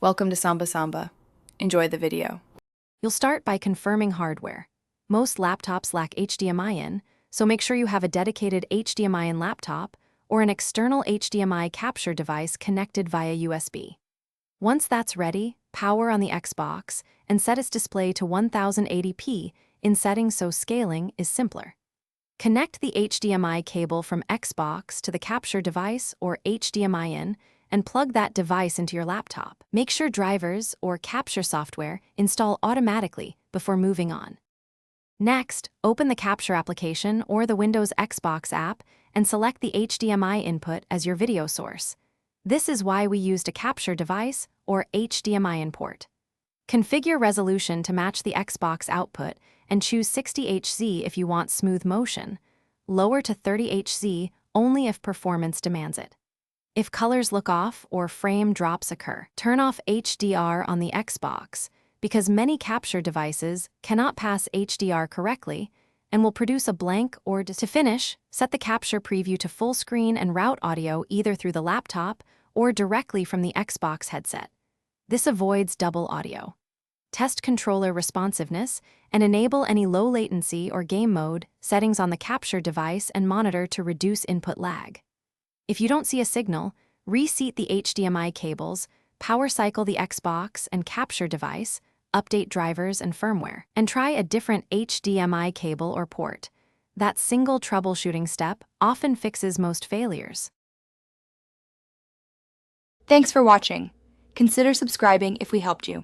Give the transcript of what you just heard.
Welcome to Samba Samba. Enjoy the video. You'll start by confirming hardware. Most laptops lack HDMI in, so make sure you have a dedicated HDMI in laptop or an external HDMI capture device connected via USB. Once that's ready, power on the Xbox and set its display to 1080p in settings so scaling is simpler. Connect the HDMI cable from Xbox to the capture device or HDMI in and plug that device into your laptop. Make sure drivers or capture software install automatically before moving on. Next, open the capture application or the Windows Xbox app and select the HDMI input as your video source. This is why we used a capture device or HDMI in port. Configure resolution to match the Xbox output and choose 60Hz if you want smooth motion. Lower to 30Hz only if performance demands it. If colors look off or frame drops occur, turn off HDR on the Xbox because many capture devices cannot pass HDR correctly and will produce a blank or to finish, set the capture preview to full screen and route audio either through the laptop or directly from the Xbox headset. This avoids double audio. Test controller responsiveness and enable any low latency or game mode settings on the capture device and monitor to reduce input lag. If you don't see a signal, reseat the HDMI cables, power cycle the Xbox and capture device, update drivers and firmware, and try a different HDMI cable or port. That single troubleshooting step often fixes most failures. Thanks for watching. Consider subscribing if we helped you.